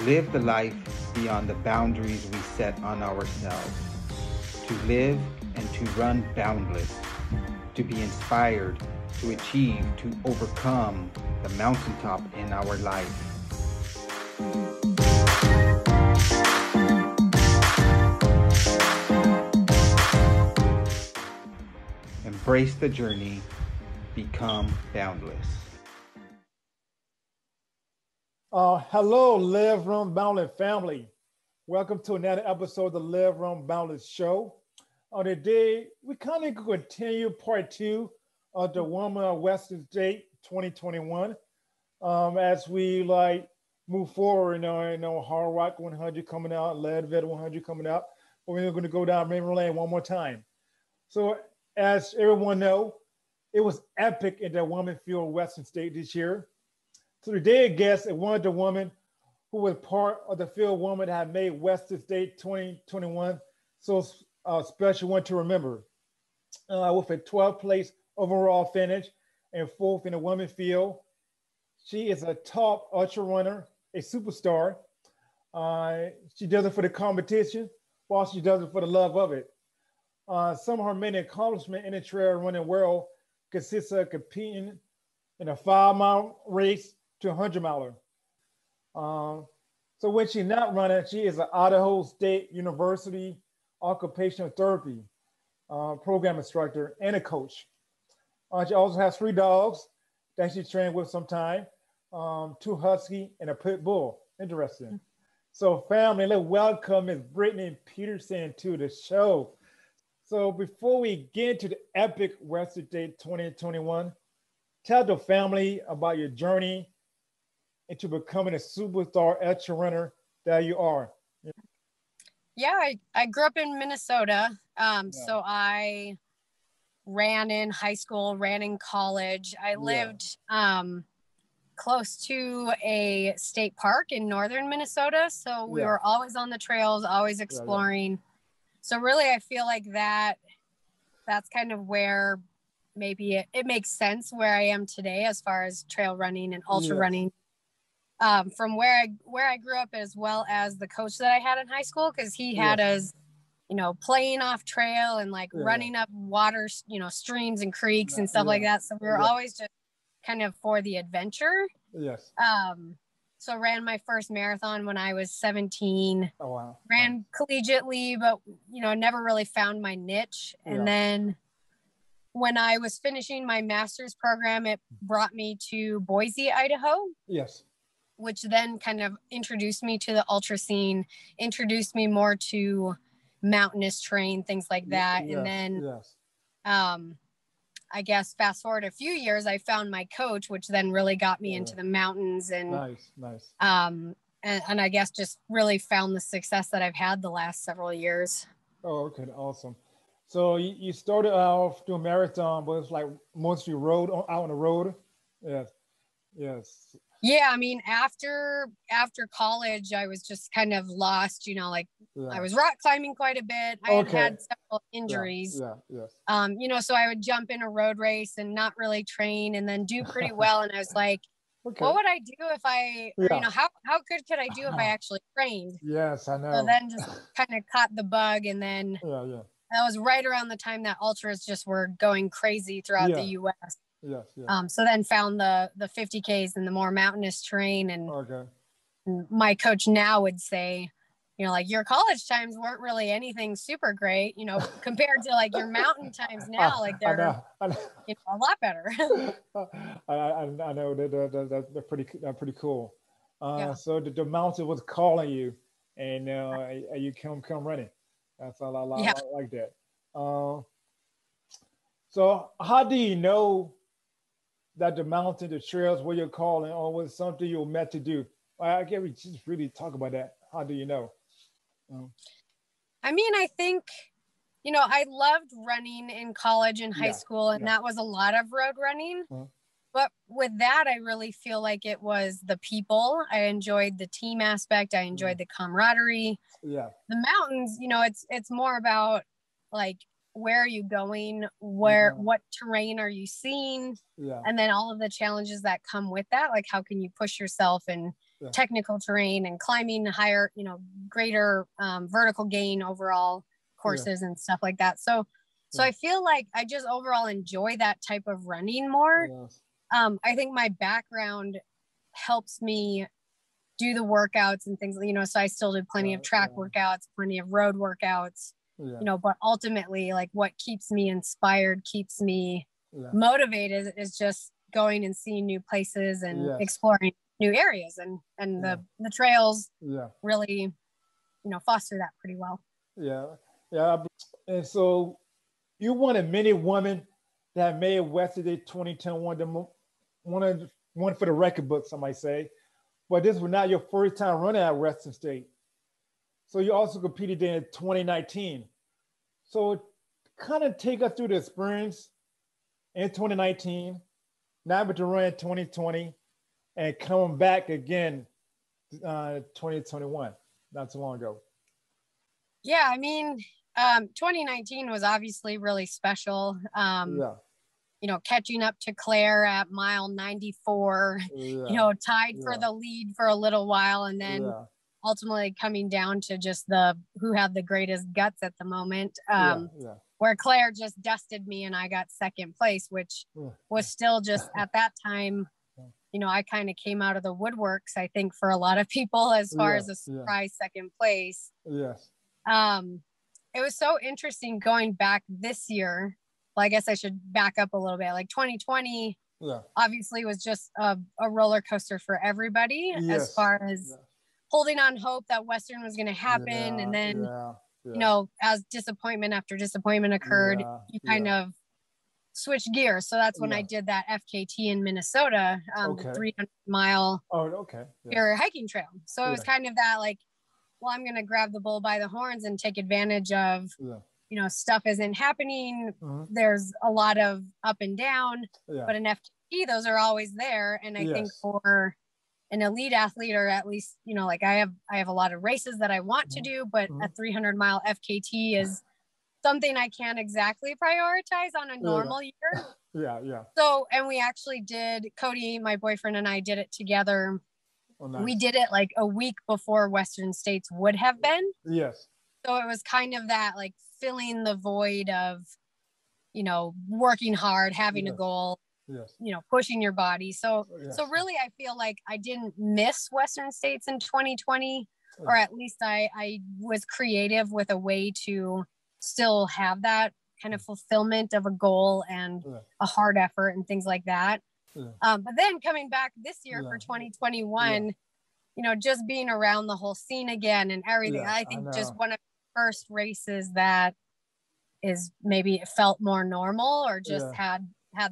live the life beyond the boundaries we set on ourselves, to live and to run boundless, to be inspired, to achieve, to overcome the mountaintop in our life. Embrace the journey, become boundless. Hello, Live, Run, Boundless family. Welcome to another episode of the Live, Run, Boundless show. Today, we kind of continue part 2 of the Woman of Western State 2021. As we move forward, Hard Rock 100 coming out, Leadville 100 coming out. But we're going to go down memory lane one more time. So, as everyone knows, it was epic in the Woman Field Western State this year. So today's guest is one of the women who was part of the field woman that had made Western State 2021 so special one to remember. With a 12th place overall finish and 4th in the women's field. She is a top ultra runner, a superstar. She does it for the competition, while she does it for the love of it. Some of her many accomplishments in the trail running world consists of competing in a 5-mile race to a 100-miler. So when she's not running, she is an Idaho State University Occupational Therapy program instructor and a coach. She also has 3 dogs that she trained with sometime, 2 husky and a pit bull. Interesting. So family, let's welcome Ms. Brittany Peterson to the show. So before we get into the epic Western State 2021, tell the family about your journey into becoming a superstar ultra runner that you are. Yeah, I grew up in Minnesota. So I ran in high school, ran in college. I lived close to a state park in northern Minnesota. So we were always on the trails, always exploring. So really, I feel like that's kind of where maybe it makes sense where I am today as far as trail running and ultra running. From where I grew up, as well as the coach that I had in high school, because he had us, playing off trail and running up water, streams and creeks and stuff like that. So we were always just kind of for the adventure. Yes. So I ran my first marathon when I was 17. Oh, wow. Ran collegiately, but, never really found my niche. And then when I was finishing my master's program, it brought me to Boise, Idaho. Yes. Which then kind of introduced me to the ultra scene, introduced me more to mountainous terrain, things like that. And then, I guess fast forward a few years, I found my coach, which then really got me into the mountains and, nice. And I guess just really found the success that I've had the last several years. Oh, okay. Awesome. So you started off doing marathon, but it's mostly out on the road. Yes. Yeah, I mean, after college, I was just kind of lost, I was rock climbing quite a bit. I had several injuries. So I would jump in a road race and not really train and then do pretty well. And I was like, what would I do if how good could I do if I actually trained? Yes, I know. So then just kind of caught the bug. And then that was right around the time that ultras just were going crazy throughout the U.S. So then found the 50Ks and the more mountainous terrain. And my coach now would say, your college times weren't really anything super great, compared to your mountain times now, they're a lot better. I know they're pretty cool. So the mountain was calling you and you come running. That's all I like that. So how do you know that the mountain, the trails, where you're calling, or was something you were meant to do? I can't just really talk about that. How do you know? I mean, I think, I loved running in college and high school, and that was a lot of road running. But with that, I really feel like it was the people. I enjoyed the team aspect. I enjoyed the camaraderie. The mountains, it's more about where are you going? What terrain are you seeing? Yeah. And then all of the challenges that come with that, like how can you push yourself in technical terrain and climbing higher, greater vertical gain overall courses and stuff like that. So I feel like I just overall enjoy that type of running more. Yes. I think my background helps me do the workouts and things, so I still do plenty of track workouts, plenty of road workouts, but ultimately like what keeps me inspired, keeps me motivated is just going and seeing new places and exploring new areas, and the trails really, foster that pretty well. Yeah. And so you're one of many women that made Western State 2010 one for the record book, some might say. But this was not your first time running at Western State. So you also competed in 2019. So kind of take us through the experience in 2019, now able to run in 2020, and coming back again 2021, not too long ago. Yeah, I mean, 2019 was obviously really special. Catching up to Claire at mile 94, tied for the lead for a little while, and then ultimately coming down to just who had the greatest guts at the moment, where Claire just dusted me and I got second place, which was still just at that time, I kind of came out of the woodworks, I think, for a lot of people as far as a surprise second place. Yes. It was so interesting going back this year. Well, I guess I should back up a little bit. Like 2020 obviously was just a roller coaster for everybody as far as holding on hope that Western was going to happen. And then, as disappointment after disappointment occurred, you kind of switched gears. So that's when I did that FKT in Minnesota, 300-mile hiking trail. So it was kind of that like, well, I'm going to grab the bull by the horns and take advantage of, stuff isn't happening. There's a lot of up and down, but in FKT, those are always there. And I think for an elite athlete, or at least, like I have a lot of races that I want to do, but a 300-mile FKT is something I can't exactly prioritize on a normal year. So, and we actually did, Cody, my boyfriend, and I did it together. Oh, nice. We did it like a week before Western States would have been. Yes. So it was kind of that like filling the void of, working hard, having a goal, pushing your body. So really, I feel like I didn't miss Western States in 2020, or at least I was creative with a way to still have that kind of fulfillment of a goal and a hard effort and things like that. But then coming back this year for 2021, just being around the whole scene again and everything, I think just one of the first races that is maybe it felt more normal, or just had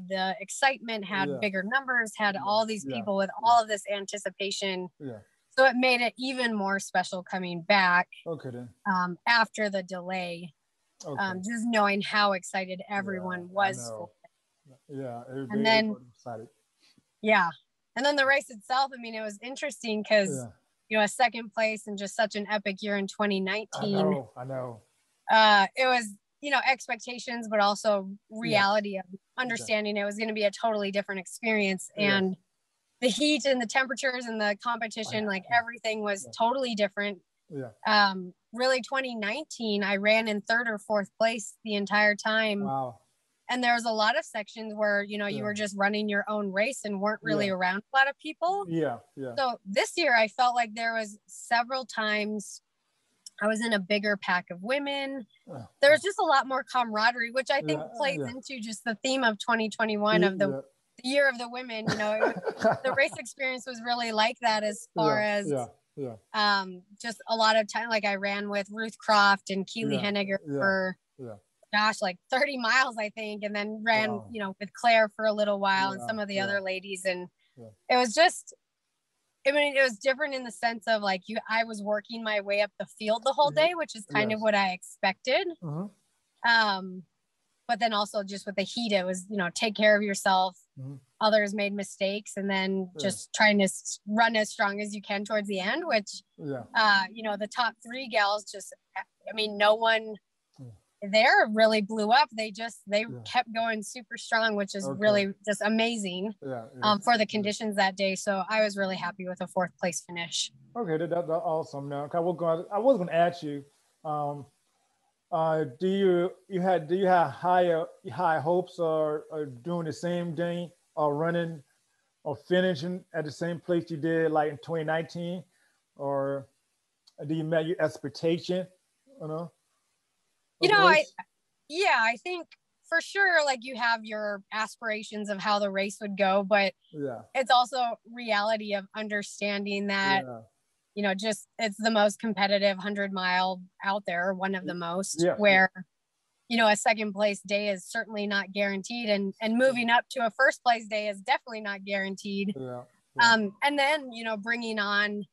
the excitement, had bigger numbers, had all these people with all of this anticipation. So it made it even more special coming back after the delay. Just knowing how excited everyone was for it. And then excited. And then the race itself, I mean, it was interesting because a second place and just such an epic year in 2019. I know. It was, expectations, but also reality of understanding it was going to be a totally different experience. And the heat and the temperatures and the competition, like everything was totally different. Really 2019, I ran in third or fourth place the entire time. Wow. And there was a lot of sections where, you were just running your own race and weren't really around a lot of people. So this year I felt like there was several times I was in a bigger pack of women. There was just a lot more camaraderie, which I think plays into just the theme of 2021 of the year of the women. The race experience was really like that as far as just a lot of time. Like I ran with Ruth Croft and Keely Henniger for like 30 miles, I think, and then ran, with Claire for a little while and some of the other ladies. And it was just, I mean, it was different in the sense of like I was working my way up the field the whole day, which is kind of what I expected. But then also just with the heat, it was, take care of yourself. Others made mistakes, and then just trying to run as strong as you can towards the end, which, the top three gals just, I mean, no one there really blew up. They kept going super strong, which is really just amazing for the conditions that day. So I was really happy with a 4th place finish. Okay, that's awesome. Now, I was going to ask you, do you have high hopes or doing the same thing or running or finishing at the same place you did like in 2019, or do you met your expectation? I think for sure, like, you have your aspirations of how the race would go, but it's also reality of understanding that, just it's the most competitive 100-mile out there, one of the most, where, a 2nd place day is certainly not guaranteed. And moving up to a 1st place day is definitely not guaranteed. And then, bringing on,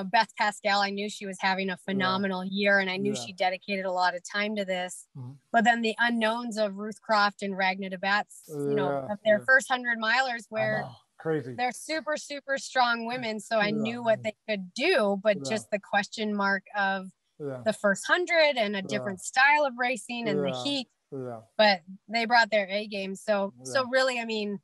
Beth Pascal, I knew she was having a phenomenal year, and I knew she dedicated a lot of time to this. But then the unknowns of Ruth Croft and Ragnar DeBatz, of their first 100 milers, where crazy, they're super, super strong women. So I knew what they could do, but just the question mark of the first 100 and a different style of racing and the heat. But they brought their A game. So really, I mean,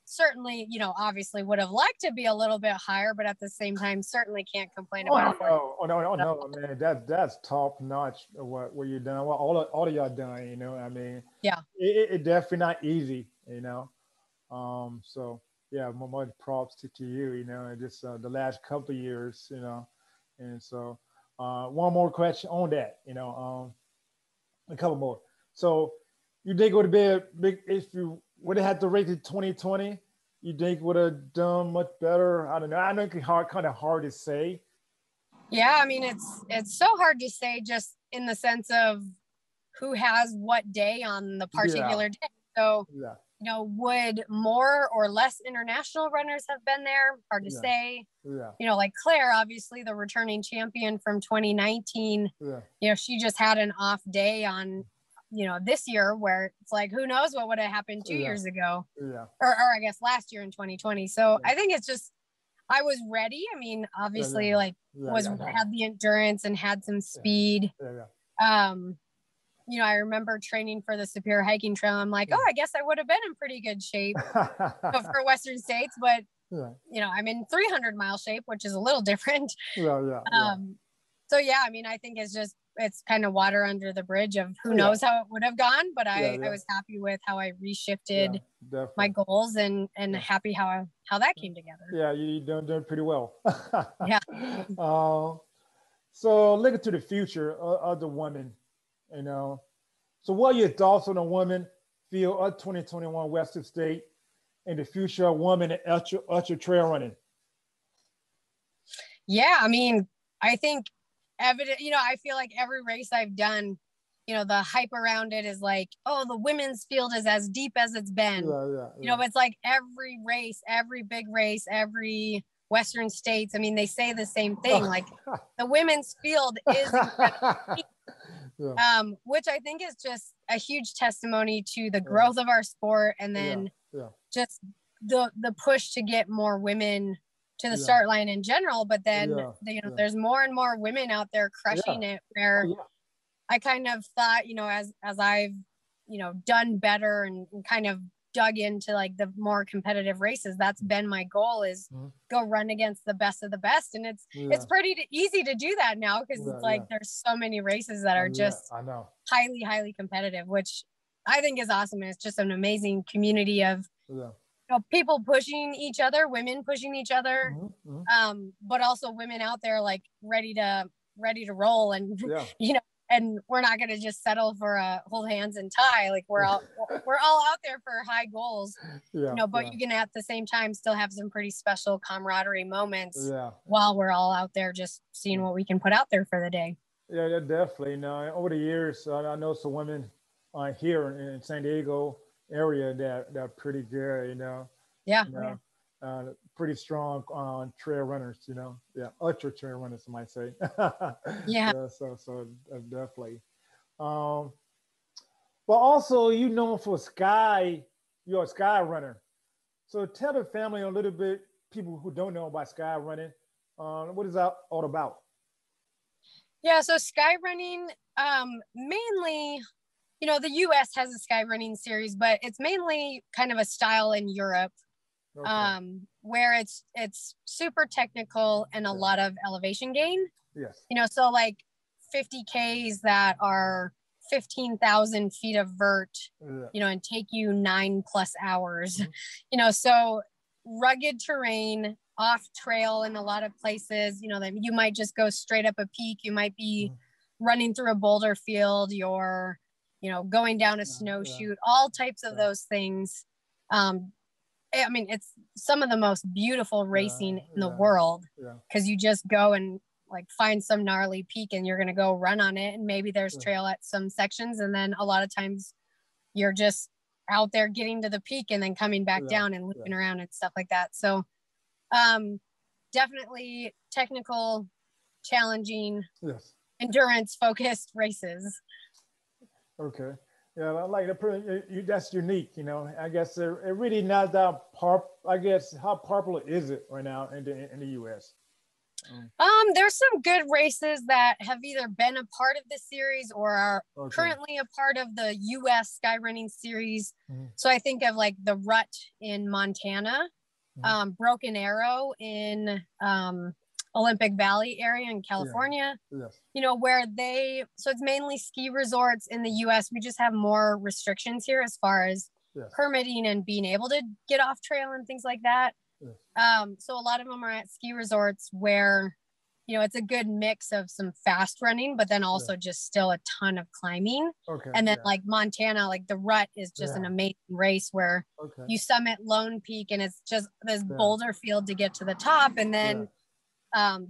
certainly, obviously would have liked to be a little bit higher, but at the same time, certainly can't complain about it. No, man, that's top notch what you've done. What all of y'all done, I mean, it definitely not easy, so yeah, more props to you, and just the last couple of years, and so one more question on that, a couple more. So you think it would have been big if you would have had to race in 2020? You think would have done much better? I don't know. I know it's kind of hard to say. Yeah, I mean, it's so hard to say, just in the sense of who has what day on the particular day. So, would more or less international runners have been there? Hard to say. Like Claire, obviously the returning champion from 2019. She just had an off day on, this year, where it's like, who knows what would have happened 2 years ago, or I guess last year in 2020. So I think it's just, I was ready. I mean, obviously, had the endurance and had some speed. I remember training for the Superior Hiking Trail. I'm like, I guess I would have been in pretty good shape for Western States, but I'm in 300-mile shape, which is a little different. So I mean, I think it's kind of water under the bridge of who knows how it would have gone, but I was happy with how I reshifted my goals and happy how that came together. Yeah, you done pretty well. So looking to the future of the women, so what are your thoughts on the women field of 2021 Western State and the future of women in ultra trail running? Yeah, I mean, I think evident, I feel like every race I've done, the hype around it is like, oh, the women's field is as deep as it's been. It's like every race, every big race, every Western States, I mean, they say the same thing, like the women's field is incredible. Which I think is just a huge testimony to the growth of our sport, and then just the push to get more women to the start line in general. But then there's more and more women out there crushing it, where I kind of thought, as I've done better and kind of dug into like the more competitive races, that's been my goal, is go run against the best of the best. And it's pretty easy to do that now, because it's like there's so many races that are just highly competitive, which I think is awesome. And it's just an amazing community of people pushing each other, women pushing each other, but also women out there like ready to roll, and and we're not going to just settle for a hold hands and tie. Like we're all out there for high goals, but you can at the same time still have some pretty special camaraderie moments while we're all out there just seeing what we can put out there for the day. Yeah, definitely. Over the years, I know some women here in San Diego area that are pretty good, pretty strong trail runners, ultra trail runners, I might say. So definitely. But also, known for you're a sky runner. So tell the family a little bit, people who don't know about sky running, what is that all about? Yeah, so skyrunning, mainly, you know, the US has a skyrunning series, but it's mainly kind of a style in Europe, where it's super technical and a lot of elevation gain. Yes. You know, so like 50Ks that are 15,000 feet of vert, you know, and take you 9+ hours, you know, so rugged terrain, off trail in a lot of places, you know, that you might just go straight up a peak. You might be running through a boulder field, you're, you know, going down a snow chute, all types of those things. I mean, it's some of the most beautiful racing in the world, because you just go and like find some gnarly peak and you're going to go run on it. And maybe there's trail at some sections. And then a lot of times you're just out there getting to the peak and then coming back down and looping around and stuff like that. So definitely technical, challenging, endurance focused races. Okay. Yeah, I like that. That's unique, you know. I guess it really not that I guess how popular is it right now in the U.S.? There's some good races that have either been a part of the series or are currently a part of the U.S. Skyrunning series. So I think of like the Rut in Montana, Broken Arrow in Olympic Valley area in California, you know, so it's mainly ski resorts in the US. We just have more restrictions here as far as permitting and being able to get off trail and things like that. So a lot of them are at ski resorts where, you know, it's a good mix of some fast running, but then also just still a ton of climbing. And then like Montana, like the Rut is just an amazing race where you summit Lone Peak and it's just this boulder field to get to the top. And then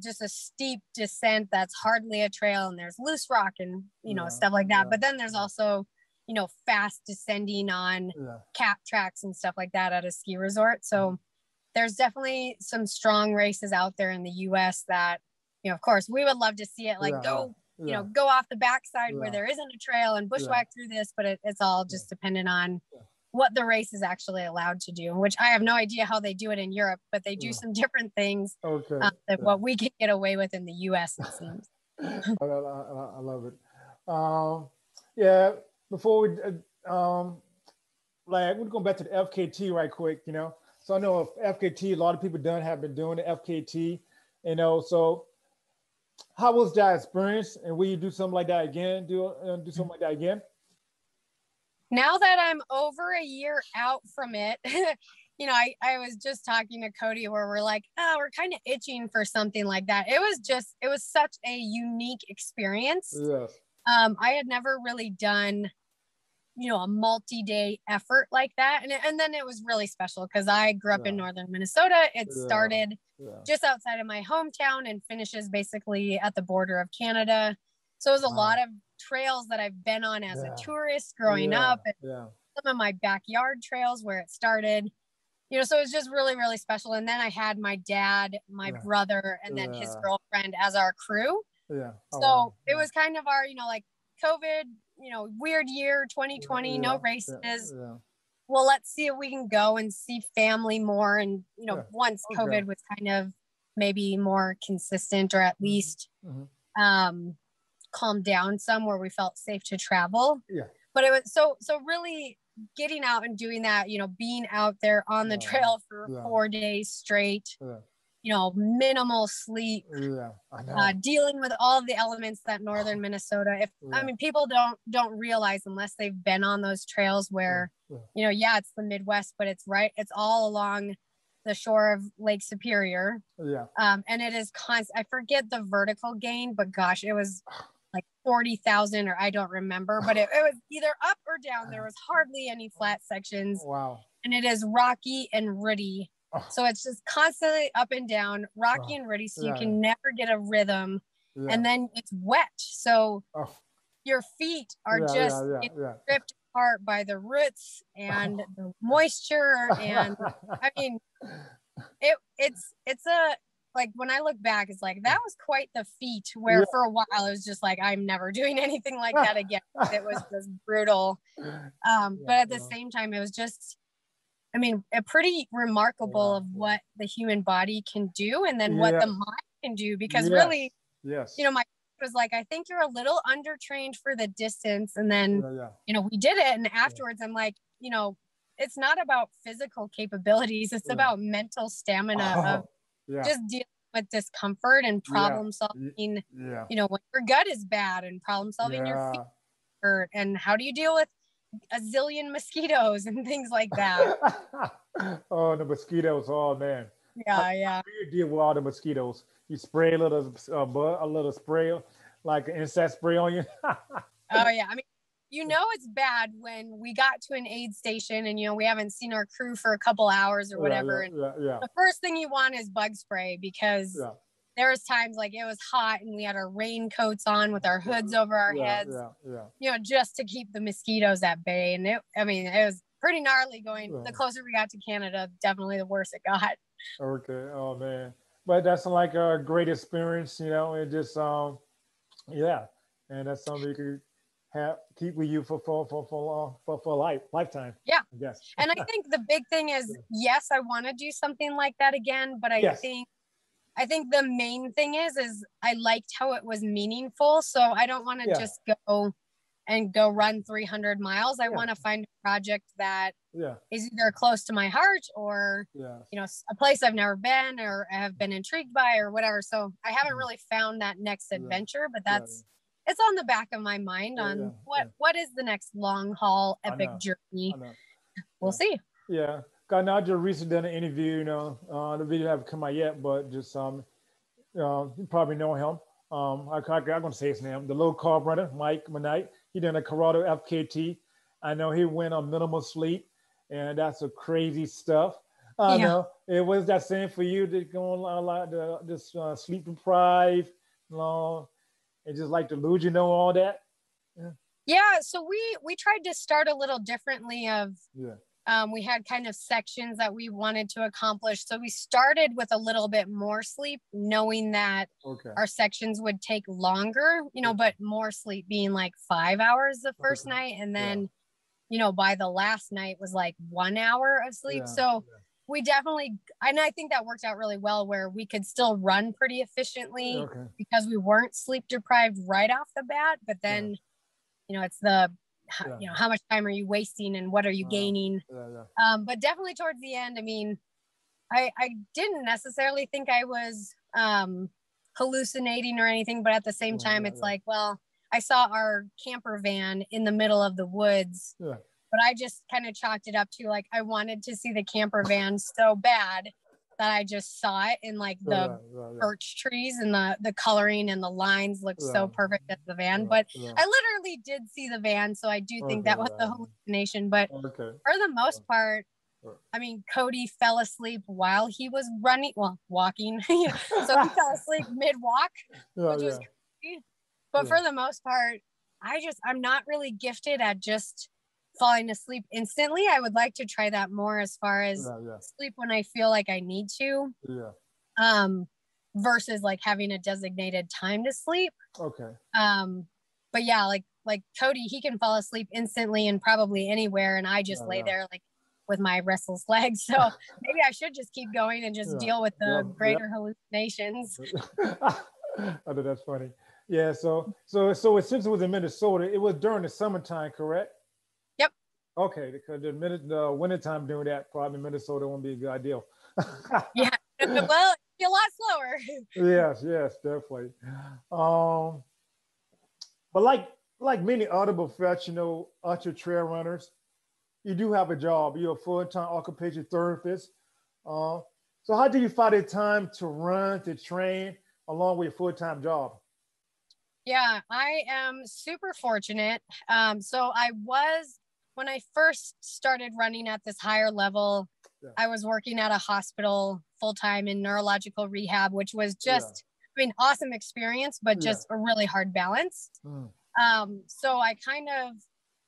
just a steep descent that's hardly a trail, and there's loose rock and, you know, stuff like that. But then there's also, you know, fast descending on cap tracks and stuff like that at a ski resort. So there's definitely some strong races out there in the US that, you know, of course we would love to see it like go off the backside where there isn't a trail and bushwhack through this, but it's all just dependent on what the race is actually allowed to do, which I have no idea how they do it in Europe, but they do some different things than what we can get away with in the US, it seems. I love it. Before we, like, we're going back to the FKT right quick, you know. So I know of FKT, a lot of people have been doing the FKT, you know. So how was that experience? And will you do something like that again? Do something like that again? Now that I'm over a year out from it, you know, I was just talking to Cody where we're like, oh, we're kind of itching for something like that. It was such a unique experience. I had never really done, you know, a multi-day effort like that. And then it was really special because I grew up in northern Minnesota. It started just outside of my hometown and finishes basically at the border of Canada. So it was a lot of trails that I've been on as a tourist growing up, and some of my backyard trails where it started, you know, so it was just really, really special. And then I had my dad, my brother, and then his girlfriend as our crew. So it was kind of our, you know, like COVID, you know, weird year, 2020, no races. Well, let's see if we can go and see family more. And, you know, once COVID was kind of maybe more consistent, or at least calmed down some, where we felt safe to travel. But it was so really getting out and doing that, you know, being out there on the trail for 4 days straight, you know, minimal sleep, dealing with all of the elements that northern Minnesota, I mean, people don't realize unless they've been on those trails where, you know, it's the Midwest, but it's all along the shore of Lake Superior. And it is constant. I forget the vertical gain, but gosh, it was like 40,000, or I don't remember, but it was either up or down. There was hardly any flat sections. And it is rocky and rooty. So it's just constantly up and down, rocky and rooty. So you can never get a rhythm. And then it's wet. So your feet are just ripped apart by the roots and the moisture. And I mean, it's a, like, when I look back, it's like, that was quite the feat, where for a while it was just like, I'm never doing anything like that again. It was just brutal. But at the same time, it was just, I mean, a pretty remarkable of what the human body can do, and then what the mind can do, because really, you know, my was like, I think you're a little undertrained for the distance. And then, yeah. We did it. And afterwards I'm like, it's not about physical capabilities. It's about mental stamina of just dealing with discomfort and problem solving, when your gut is bad, and problem solving your feet hurt. And how do you deal with a zillion mosquitoes and things like that? Oh, the mosquitoes. Oh, man. Yeah. How do you deal with all the mosquitoes? You spray a little spray, like an insect spray on you? Oh, yeah. I mean, it's bad when we got to an aid station and, we haven't seen our crew for a couple hours or whatever. And the first thing you want is bug spray, because there was times like it was hot and we had our raincoats on with our hoods over our heads, just to keep the mosquitoes at bay. And it was pretty gnarly going. The closer we got to Canada, definitely the worse it got. Okay. Oh, man. But that's like a great experience, and just, and that's something you could keep with you for lifetime. Yeah. I guess. And I think the big thing is, yes, I want to do something like that again, but I think the main thing is I liked how it was meaningful. So I don't want to just go run 300 miles. I want to find a project that is either close to my heart or, a place I've never been or have been intrigued by or whatever. So I haven't really found that next adventure, but it's on the back of my mind on what is the next long haul epic journey. We'll see. Yeah. God, now I just recently done an interview, the video haven't come out yet, but just, you probably know him. I'm going to say his name, the low carb runner, Mike Manite. He done a Colorado FKT. I know he went on minimal sleep, and that's a crazy stuff. I know. It was that same for you, to go on a lot, just sleep deprived, and just like to lose, all that. Yeah. So we tried to start a little differently we had kind of sections that we wanted to accomplish. So we started with a little bit more sleep, knowing that our sections would take longer, but more sleep being like 5 hours the first night. And then, by the last night was like 1 hour of sleep. So we definitely, and I think that worked out really well, where we could still run pretty efficiently because we weren't sleep deprived right off the bat. But then, it's the, how much time are you wasting and what are you gaining? But definitely towards the end, I didn't necessarily think I was hallucinating or anything, but at the same time, it's like, well, I saw our camper van in the middle of the woods, but I just kind of chalked it up to like, I wanted to see the camper van so bad that I just saw it in like the birch trees, and the coloring and the lines looked so perfect as the van. But I literally did see the van, so I do think that was a hallucination. But for the most part, Cody fell asleep while he was walking. So he fell asleep mid-walk, which was crazy. But for the most part, I'm not really gifted at just falling asleep instantly. I would like to try that more as far as sleep when I feel like I need to, versus like having a designated time to sleep. But yeah, like Cody, he can fall asleep instantly and probably anywhere, and I just lay there like with my restless legs. So maybe I should just keep going and just deal with the greater hallucinations. I know, that's funny. Yeah. So since it was in Minnesota, it was during the summertime, correct? Okay, because the wintertime doing that, probably Minnesota won't be a good idea. Yeah, well, it'd be a lot slower. Yes, definitely. But like many other professional ultra trail runners, you do have a job. You're a full-time occupational therapist. So how do you find the time to run, to train, along with your full-time job? Yeah, I am super fortunate. So when I first started running at this higher level, I was working at a hospital full-time in neurological rehab, which was just, awesome experience, but just a really hard balance. So I kind of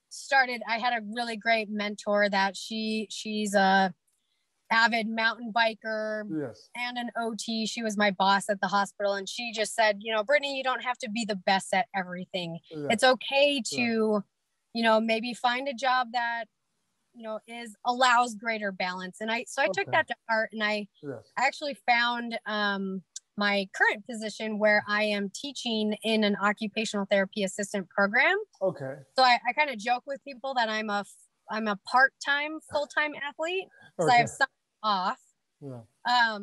started, I had a really great mentor that she's a avid mountain biker and an OT. She was my boss at the hospital. And she just said, Brittany, you don't have to be the best at everything. It's okay to, maybe find a job that, allows greater balance. And I took that to heart, and I actually found my current position where I am teaching in an occupational therapy assistant program. Okay. So I kind of joke with people that I'm a part-time, full-time athlete because I have some off. Yeah.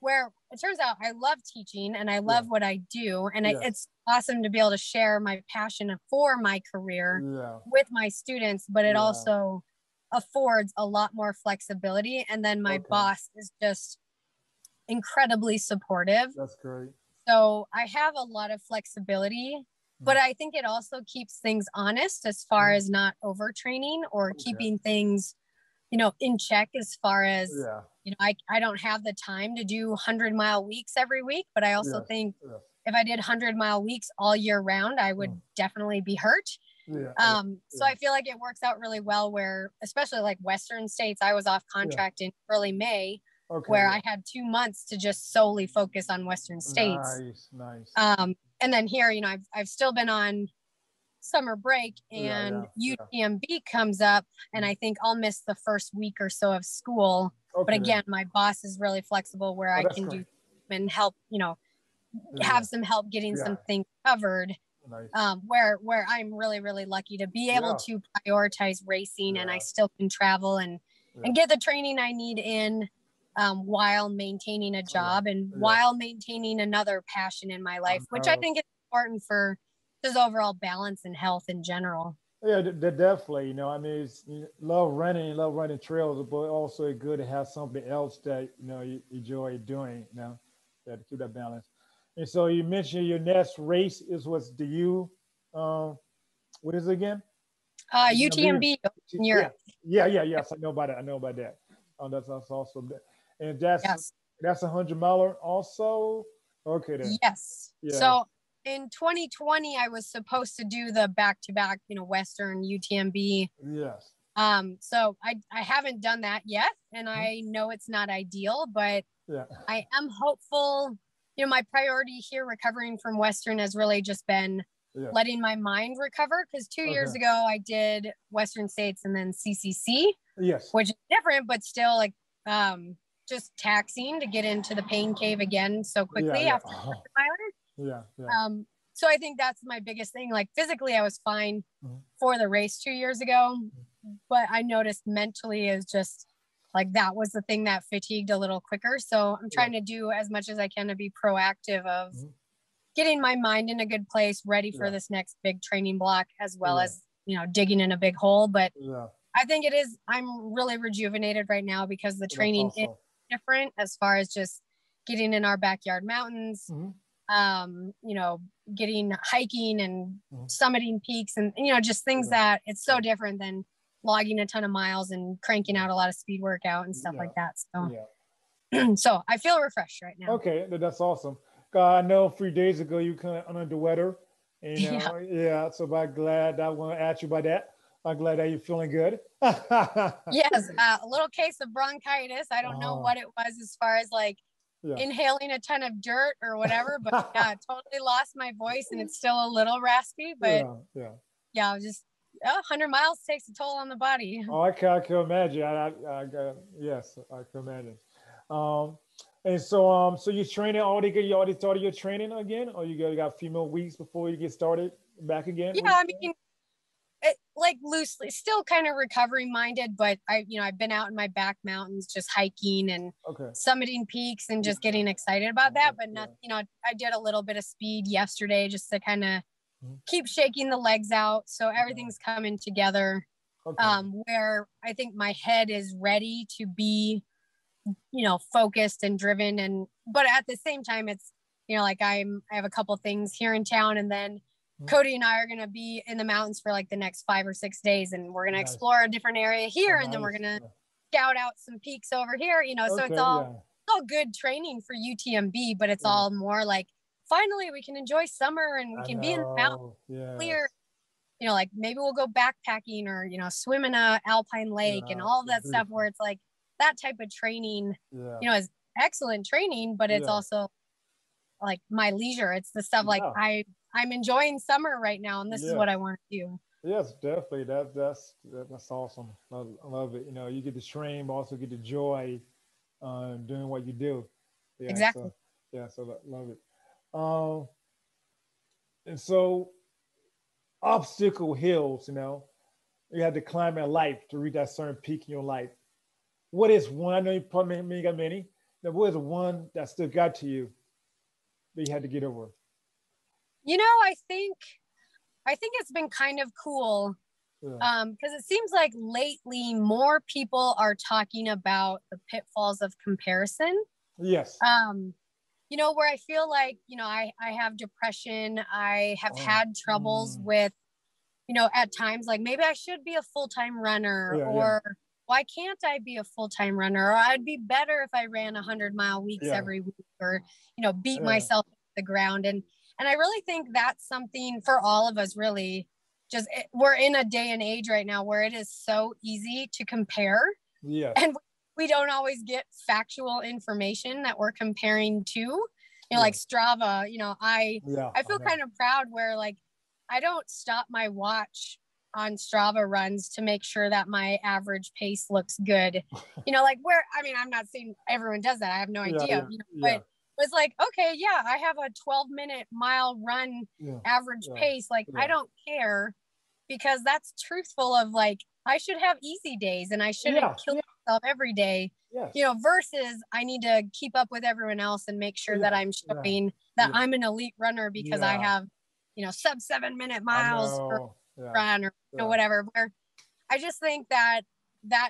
Where it turns out I love teaching and I love what I do. And it's awesome to be able to share my passion for my career with my students, but it also affords a lot more flexibility. And then my boss is just incredibly supportive. That's great. So I have a lot of flexibility, but I think it also keeps things honest as far as not overtraining or keeping things, you know, in check as far as, you know, I don't have the time to do 100-mile weeks every week, but I also think if I did 100-mile weeks all year round, I would definitely be hurt. So I feel like it works out really well where, especially like Western states, I was off contract in early May, where I had 2 months to just solely focus on Western states. Nice. And then here, you know, I've still been on summer break and UTMB comes up and I think I'll miss the first week or so of school. But again, my boss is really flexible where I can do and help, you know, have some help getting some things covered. Where I'm really, really lucky to be able to prioritize racing and I still can travel and get the training I need in while maintaining a job and while maintaining another passion in my life, which I think is important for just overall balance and health in general. Yeah, definitely. You know, I mean, love running trails, but also it's good to have something else that, you know, you enjoy doing, you know, to keep that balance. And so you mentioned your next race is what's the U, what is it again? UTMB in Europe. Yes, I know about that. That's awesome. And that's 100-miler also? Okay then. Yes. Yeah. So in 2020, I was supposed to do the back-to-back, you know, Western UTMB. Yes. So I haven't done that yet, and I know it's not ideal, but I am hopeful. You know, my priority here recovering from Western has really just been letting my mind recover, because 2 years ago I did Western States and then CCC, which is different, but still like just taxing to get into the pain cave again so quickly after so I think that's my biggest thing. Like physically I was fine for the race 2 years ago, but I noticed mentally is just like that was the thing that fatigued a little quicker. So I'm trying to do as much as I can to be proactive of getting my mind in a good place, ready for this next big training block, as well as, you know, digging in a big hole. But I think I'm really rejuvenated right now because the training is different as far as just getting in our backyard mountains, you know, getting hiking and summiting peaks and, you know, just things that it's so different than logging a ton of miles and cranking out a lot of speed workout and stuff like that. So, so I feel refreshed right now. Okay, that's awesome. I know 3 days ago you kind of under the weather, and so I'm glad I want to ask you about that. I'm glad that you're feeling good. Yes, a little case of bronchitis. I don't know what it was as far as like inhaling a ton of dirt or whatever, but totally lost my voice and it's still a little raspy. But just 100 miles takes a toll on the body. Oh, I can imagine. Yes, I can imagine. And so you're training you already started your training again, or you got a few more weeks before you get started back again? Yeah, I mean, like loosely, still kind of recovery minded, but I've been out in my back mountains just hiking and summiting peaks and just getting excited about that. But not, I did a little bit of speed yesterday just to kind of keep shaking the legs out. So everything's coming together where I think my head is ready to be, focused and driven. But at the same time, it's, like I have a couple things here in town, and then Cody and I are going to be in the mountains for like the next 5 or 6 days, and we're going to explore a different area here. And then we're going to scout out some peaks over here, so it's all good training for UTMB, but it's all more like, finally we can enjoy summer and we can be in the mountains clear, like maybe we'll go backpacking or, swim in a alpine lake and all of that stuff, where it's like that type of training, is excellent training, but it's also like my leisure. It's the stuff like I'm enjoying summer right now, and this is what I want to do. Yes, definitely. That's awesome. I love it. You get the train, but also get the joy doing what you do. Exactly. Yeah, so love it. Um, and so obstacle hills, you had to climb in life to reach that certain peak in your life. What is one? I know you probably got many. Now, what is one that still got to you that you had to get over? I think it's been kind of cool, because it seems like lately more people are talking about the pitfalls of comparison. Yes. Where I feel like, I have depression. I have had troubles with, at times, like maybe I should be a full-time runner, or why can't I be a full-time runner? Or I'd be better if I ran 100-mile weeks every week, or, beat myself to the ground. And I really think that's something for all of us, really. We're in a day and age right now where it is so easy to compare. Yes. And we don't always get factual information that we're comparing to, like Strava. I feel kind of proud where, like, I don't stop my watch on Strava runs to make sure that my average pace looks good. Like I'm not saying everyone does that. I have no idea, but it's like, okay, yeah, I have a 12-minute mile run average pace. Like, I don't care, because that's truthful of, like, I should have easy days and I shouldn't kill myself every day, versus I need to keep up with everyone else and make sure that I'm showing that I'm an elite runner because I have, sub 7-minute miles for run, or whatever. Where I just think that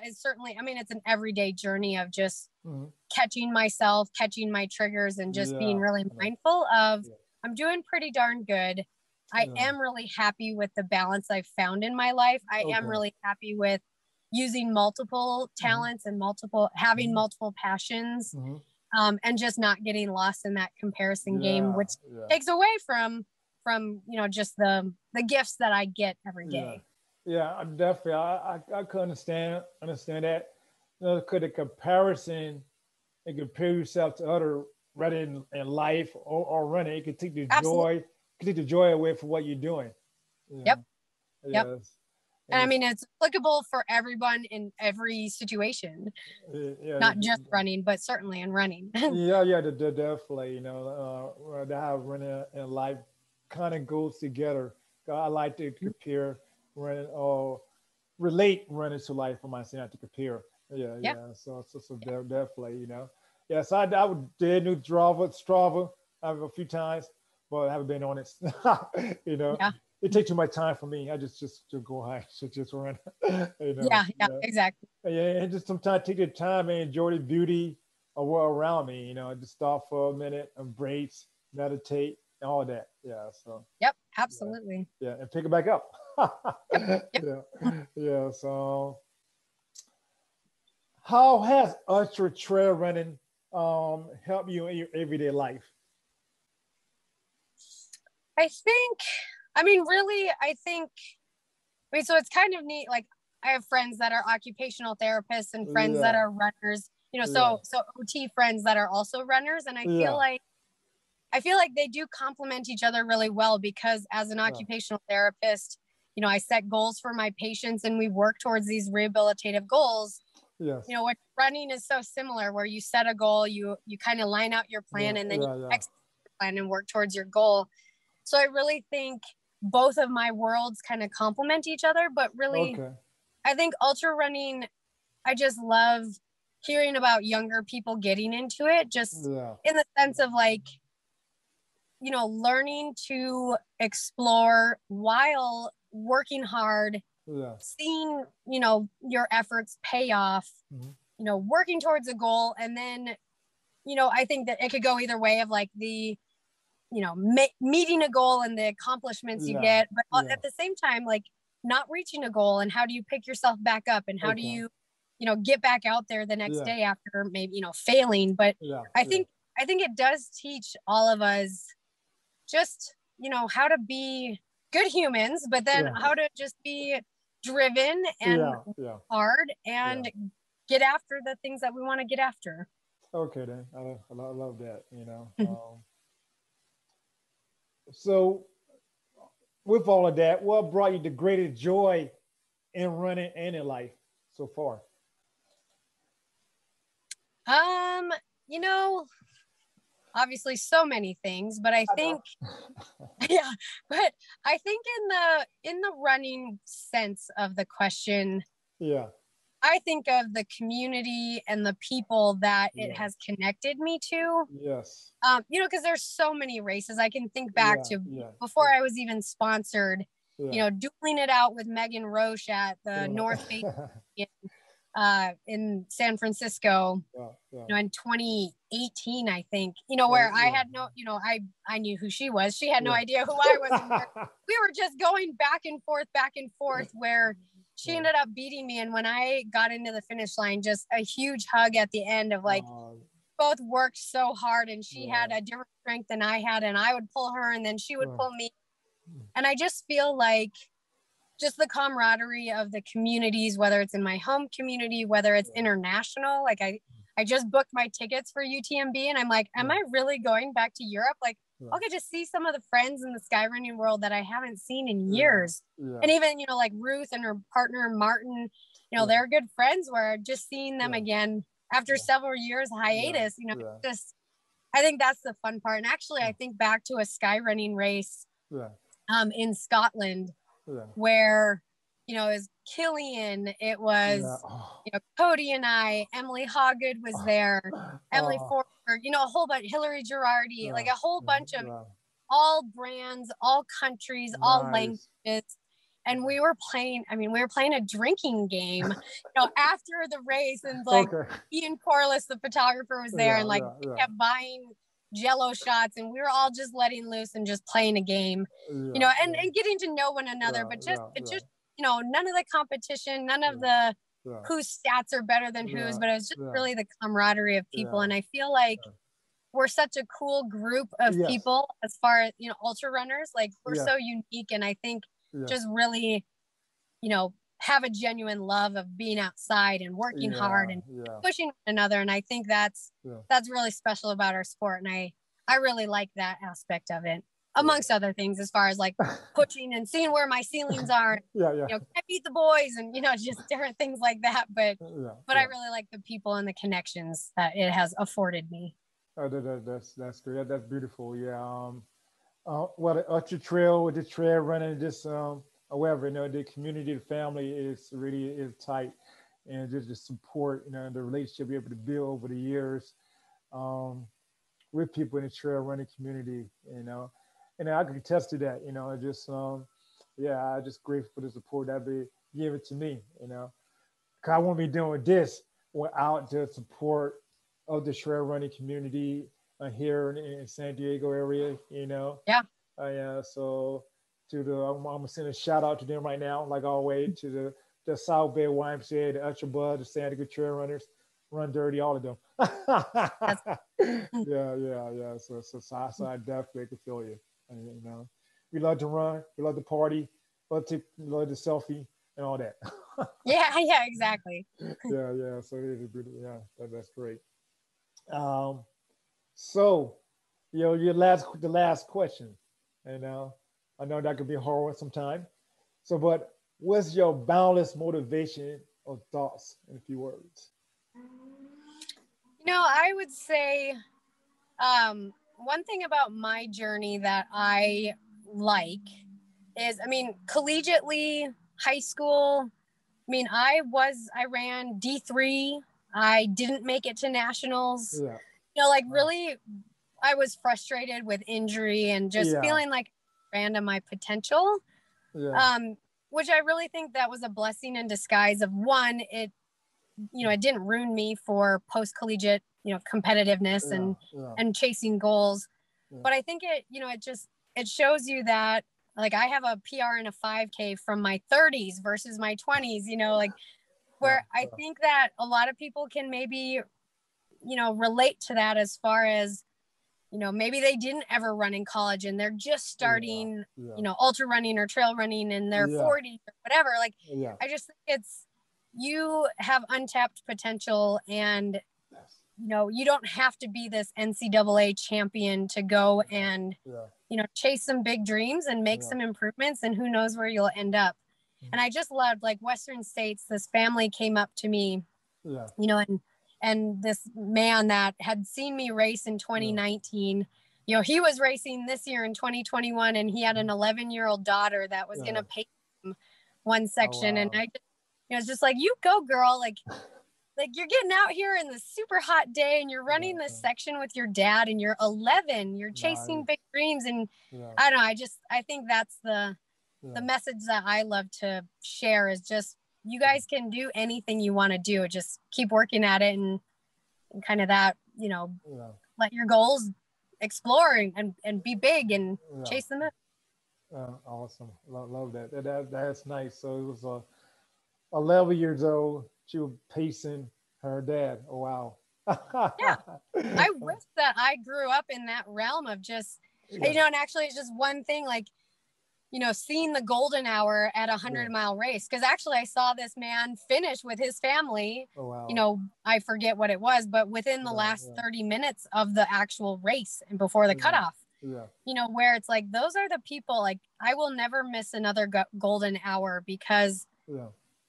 is certainly, it's an everyday journey of just catching myself, catching my triggers, and just being really mindful of, I'm doing pretty darn good. I am really happy with the balance I've found in my life. I am really happy with using multiple talents and having multiple passions, and just not getting lost in that comparison game, which takes away from just the gifts that I get every day. Yeah, I'm definitely. I could understand that. Could the comparison and compare yourself to other running in life or running, it could take the joy away from what you're doing. Yep. And it's applicable for everyone in every situation, not just running, but certainly in running. Definitely. How running and life kind of goes together. I like to compare running or relate running to life. I might say, not to compare. So definitely, Yes, I did new Strava a few times, but I haven't been on it. It takes too much time for me. I just to go high, just run. Exactly. And just sometimes take the time and enjoy the beauty of what around me. Just stop for a minute, embrace, meditate, and all that. So. Yep, absolutely. And pick it back up. So, how has ultra trail running helped you in your everyday life? So it's kind of neat. Like, I have friends that are occupational therapists and friends that are runners, so OT friends that are also runners. And I feel like they do complement each other really well, because as an occupational therapist, I set goals for my patients and we work towards these rehabilitative goals. What running is so similar, where you set a goal, you kind of line out your plan, and then you execute your plan and work towards your goal. So I really think both of my worlds kind of complement each other, but really, I think ultra running, I just love hearing about younger people getting into it, just in the sense of, like, learning to explore while working hard, seeing, your efforts pay off, working towards a goal. And then, I think that it could go either way of, like, the, meeting a goal and the accomplishments you get, but at the same time, like, not reaching a goal, and how do you pick yourself back up, and how do you, get back out there the next day after maybe, failing. But I think it does teach all of us just, how to be good humans, but then how to just be driven and hard and get after the things that we want to get after. Okay, then. I love that, So with all of that, what brought you the greatest joy in running and in life so far? obviously so many things, but I think, yeah, but I think in the running sense of the question, yeah, I think of the community and the people that it has connected me to. Yes. You know, because there's so many races I can think back to before I was even sponsored, you know, dueling it out with Megan Roche at the North Face in San Francisco, you know, in 2018, I think, you know, where I had no, you know, I knew who she was. She had no idea who I was. And we were just going back and forth, where she ended up beating me. And when I got into the finish line, just a huge hug at the end of like, both worked so hard, and she had a different strength than I had, and I would pull her and then she would pull me. And I just feel like just the camaraderie of the communities, whether it's in my home community, whether it's international, like I just booked my tickets for UTMB, and I'm like, am I really going back to Europe? Like, I'll get to see some of the friends in the skyrunning world that I haven't seen in years. And even, you know, like Ruth and her partner, Martin, you know, they're good friends, where just seeing them again after several years hiatus, you know, just, I think that's the fun part. And actually, I think back to a skyrunning race in Scotland, where, you know, it was Killian, it was, you know, Cody and I, Emily Hoggood was there, Emily Forsberg, you know, a whole bunch, Hillary Girardi, like a whole bunch of all brands, all countries, all languages. And we were playing a drinking game, you know, after the race, and like Ian Corliss, the photographer, was there, and like kept buying Jello shots, and we were all just letting loose and just playing a game, you know, and getting to know one another. But just, you know, none of the competition, none of the whose stats are better than whose, but it was just really the camaraderie of people. And I feel like we're such a cool group of people as far as, you know, ultra runners. Like, we're so unique, and I think just really, you know, have a genuine love of being outside and working hard and pushing one another. And I think that's really special about our sport. And I really like that aspect of it, amongst other things, as far as like pushing and seeing where my ceilings are, you know, can I beat the boys, and, you know, just different things like that. But I really like the people and the connections that it has afforded me. Oh, that's great. That's beautiful. Yeah. Well, the ultra trail, with the trail running, just however, you know, the community, the family is tight, and just the support, you know, the relationship you're able to build over the years with people in the trail running community, you know, and I can attest to that, you know. Just I'm just grateful for the support that be given to me, you know, because I won't be doing this without the support of the trail running community here in San Diego area, you know. So to I'm gonna send a shout out to them right now, like always, to the South Bay YMCA, the Ultra Bud, the San Diego Trail Runners, Run Dirty, all of them. So I definitely can feel you. And, you know, we love to run, we love to party, love the selfie and all that. Exactly. So it is beautiful. That's great. So, you know, the last question, and I know that could be hard sometimes. So, but what's your boundless motivation or thoughts in a few words? You know, I would say one thing about my journey that I like is, I mean, collegiately, high school, I mean, I ran D3. I didn't make it to nationals. You know, like, really, I was frustrated with injury and just feeling like I ran to my potential. Which I really think that was a blessing in disguise of, one, it didn't ruin me for post-collegiate, you know, competitiveness and chasing goals. But I think it shows you that, like, I have a PR in a 5K from my 30s versus my 20s, you know, like, where I think that a lot of people can maybe, you know, relate to that, as far as, you know, maybe they didn't ever run in college and they're just starting, you know, ultra running or trail running in their 40s or whatever. Like, I just think you have untapped potential, and, you know, you don't have to be this NCAA champion to go and, you know, chase some big dreams and make some improvements, and who knows where you'll end up. And I just loved, like, Western States, this family came up to me, you know, and And this man that had seen me race in 2019, you know, he was racing this year in 2021, and he had an 11-year-old daughter that was going to pace him one section. And I just, you know, it's just like, you go, girl. Like you're getting out here in the super hot day and you're running this section with your dad, and you're 11, you're chasing big dreams. And I don't know, I think that's the message that I love to share, is just, you guys can do anything you want to do. Just keep working at it, and kind of that, you know, let your goals explore and be big and chase them up. Awesome. Love that. That's nice. So it was 11 years old. She was pacing her dad. Oh, wow. Yeah. I wish that I grew up in that realm of just, you know, and actually it's just one thing, like, you know, seeing the golden hour at 100-mile race. Cause actually I saw this man finish with his family. Oh, wow. You know, I forget what it was, but within the last 30 minutes of the actual race and before the cutoff, you know, where it's like, those are the people, like, I will never miss another golden hour, because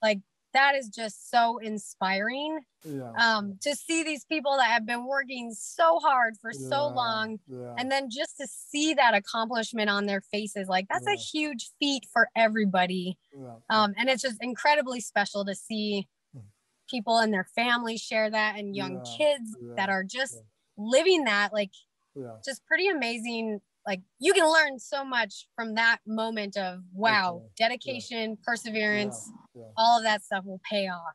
like, that is just so inspiring to see these people that have been working so hard for so long, and then just to see that accomplishment on their faces, like, that's a huge feat for everybody. And it's just incredibly special to see people and their families share that, and young kids that are just living that, like, just pretty amazing. Like, you can learn so much from that moment of, wow, dedication, perseverance, all of that stuff will pay off.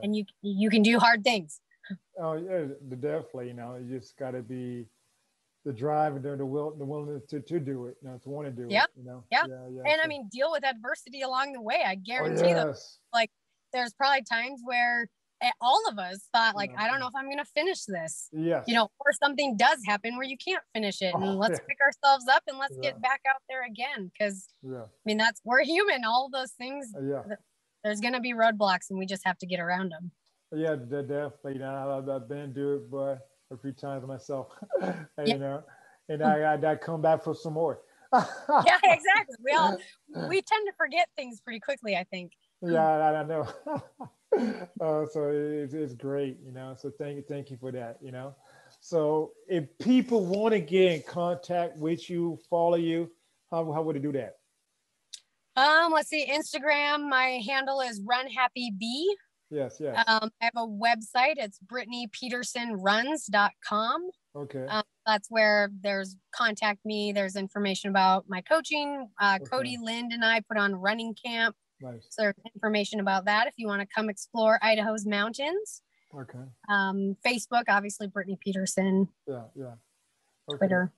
And you can do hard things. Oh, yeah, definitely. You know, you just got to be the drive and the willingness to do it, you know, to want to do it. You know? And I mean, deal with adversity along the way. I guarantee that, like, there's probably times where all of us thought, like, I don't know if I'm going to finish this, you know, or something does happen where you can't finish it, and let's pick ourselves up and let's get back out there again. Cause I mean, we're human, all of those things, there's going to be roadblocks, and we just have to get around them. Yeah, definitely. You know, I've been through it, but a few times myself, you know, and I come back for some more. Yeah, exactly. We tend to forget things pretty quickly, I think. Yeah, I know. So it's great, you know. So thank you for that, you know. So if people want to get in contact with you, follow you, how would they do that? Let's see, Instagram, my handle is runhappybee. Yes. I have a website. It's BrittanyPetersonRuns.com. Okay. That's where there's contact me. There's information about my coaching. Cody Lind and I put on running camp. Nice. So there's information about that if you want to come explore Idaho's mountains. Okay. Facebook, obviously, Brittany Peterson. Yeah. Okay. Twitter.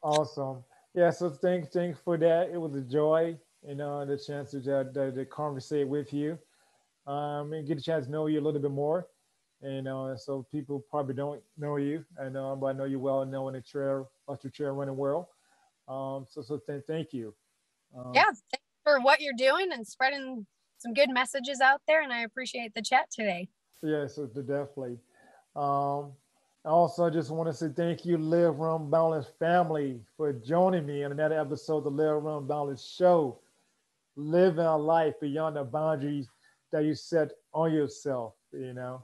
Awesome. Yeah. So thanks for that. It was a joy, you know, the chance to conversate with you. And get a chance to know you a little bit more. And so people probably don't know you, but I know you well and know in the trail running world. So thank you. Thanks for what you're doing and spreading some good messages out there. And I appreciate the chat today. Yes, definitely. Also, I just want to say thank you, Live Run Boundless family, for joining me on another episode of the Live Run Boundless show. Living a life beyond the boundaries that you set on yourself, you know.